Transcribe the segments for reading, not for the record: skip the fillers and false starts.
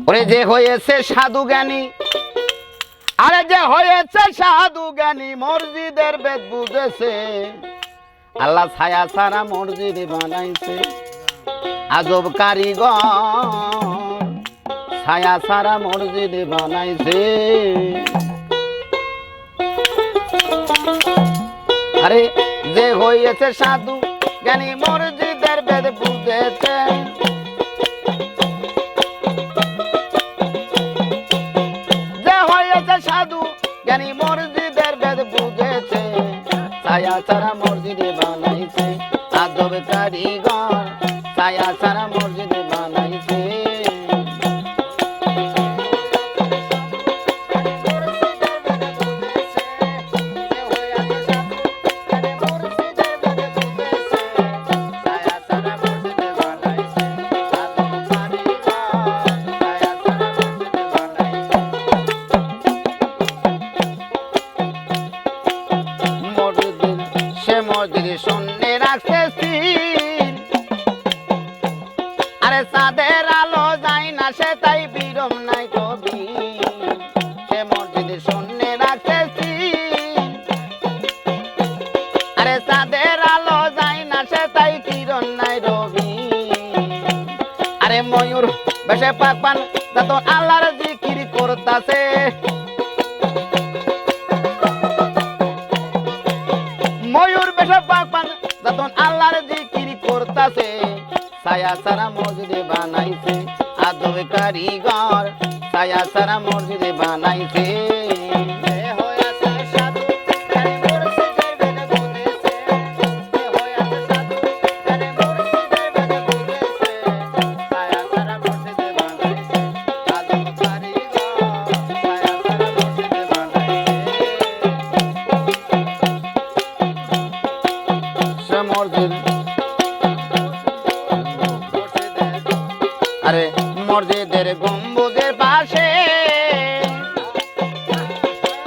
ওরে যে হয়েছে সাধু জ্ঞানী, আরে যে হয়েছে সাধু জ্ঞানী মসজিদের বেদ বুঝেছে, আল্লাহ ছায়া ছাড়া মসজিদ বানাইছে। আজব কারিগর ছায়া ছাড়া মসজিদ বানাইছে। আরে যে হয়েছে সাধু জ্ঞানী মসজিদের বেদ বুঝেছে, যে হয়েছে সাধু জ্ঞানী মসজিদের বেদ বুঝেছে, ছায়া ছাড়া মসজিদ বানাইছে। আজব কারিগর ছায়া ছাড়া মসজিদ বানাইছে। শূন্য রাখছে স্থির, আরে চাঁদের আলো যায় না সে তাই বিরম নাই কবি। সে মসজিদ শূন্য রাখছে স্থির, আরে চাঁদের আলো যায় না সে তাই কিরণ নাই রবি। আরে ময়ূর বেশে পাকপান যখন আল্লাহর জিকির করতাছে, ময়ূর বেশে পাকপান যখন আল্লাহর জিকির করতাছে, ছায়া ছাড়া মসজিদ বানাইছে। আজব কারিগর ছায়া ছাড়া মসজিদ বানাইছে। আরে মসজিদের গম্বুজের পাশে,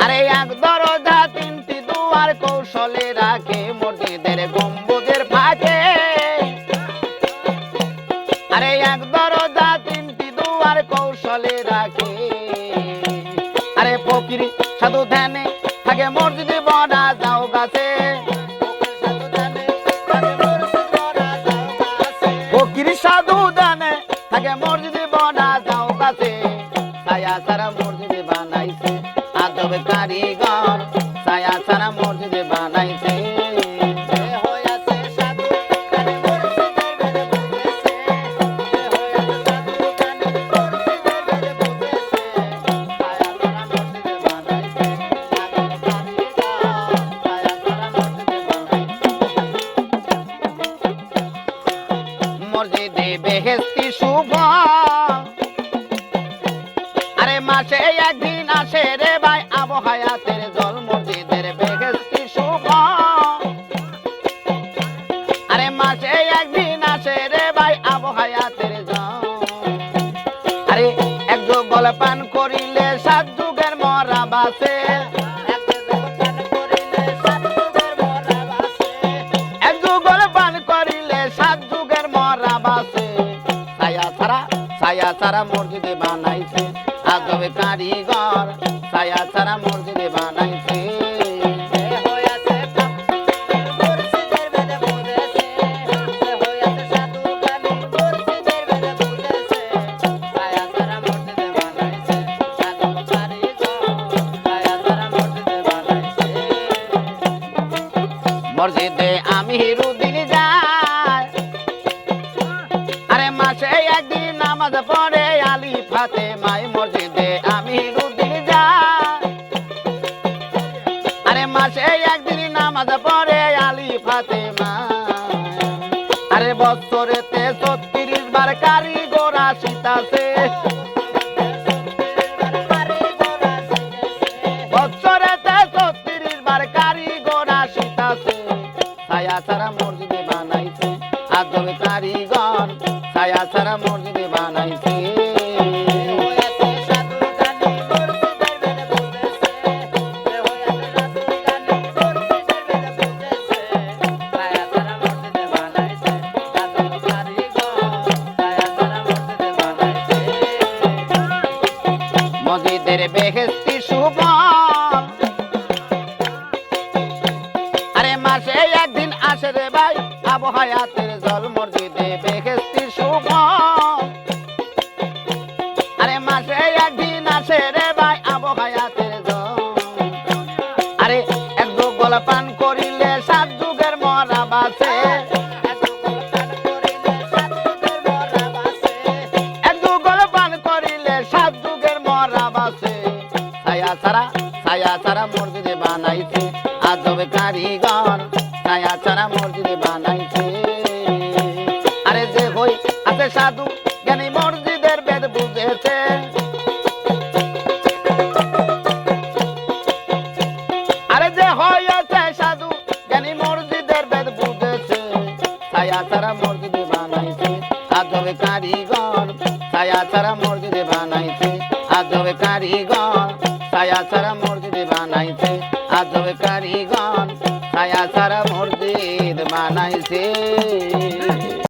আরে এক দরজা তিনটি দুয়ার কৌশলে রাখে। মসজিদের গম্বুজের ফাঁকে, আরে এক দরজা তিনটি দুয়ার কৌশলে রাখে। আরে ফকির সাধু ধ্যানে থাকে মসজিদে বনা যাও গাছে, ফকির সাধু ধ্যানে থাকে মসজিদে বনা যাও গাছে। ছায়া ছাড়া মসজিদ বানাইছে। আজব কারিগর ছায়া ছাড়া মসজিদ বানাইছে। মসজিদে বেহেশতি শুভ, আরে মাসে একদিন আসে রে ভাই আবহায়াতের জল। মসজিদের বেহেশতি শুভ, আরে মাসে একদিন আসে রে ভাই আবহায়াতের জল। আরে এক যুগল পান করিলে 7 যুগের মরা বাসে, এক যুগল পান করিলে 7 যুগের মরা বাসে। ছায়া ছাড়া মসজিদে বানাইছে। আজব কারিগর ছায়া ছাড়া মসজিদে বানাইছে। মসজিদে আমিরুদ্দিন যায়, আরে মাসে একদিন নামাজ পড়ে আলী ফাতেমায়। মসজিদে আমিরুদ্দিন যায়, আরে মাসে একদিন নামাজ পড়ে আলী ফাতেমা। আরে বছরেতে 36 বার কারিগর আসিতাছে, বছরেতে 36 বার কারিগর আসিতাছে। ছায়া ছাড়া মসজিদে বানাইছে। আজব কারিগর ছায়া ছাড়া মসজিদে বানাইছে। মসজিদের বেহেশতি সুবন আরে মাসে একদিন আসে রে ভাই আবু হায়াতের জল মসজিদে বেহেশতি সুবন আরে মাসে একদিন আসে রে ভাই আবু হায়াতের জল আরে এক গোল পান করিলে সাত যুগের মরা বাসে ছায়া ছাড়া মসজিদে বানাইছে আজব কারিগর ছায়া ছাড়া মসজিদে বানাইছে আরে যে হই আছে সাধু জ্ঞানী মসজিদের বেদ বুঝেছে আরে যে হয়েছে সাধু জ্ঞানী মসজিদের বেদ বুঝেছে ছায়া ছাড়া মসজিদে বানাইছে আজব কারিগর ছায়া ছাড়া মসজিদে বানাইছে আজব কারিগর ছায়া ছাড়া মসজিদ বানাইছে আজব কারিগর ছায়া ছাড়া মসজিদ বানাইছে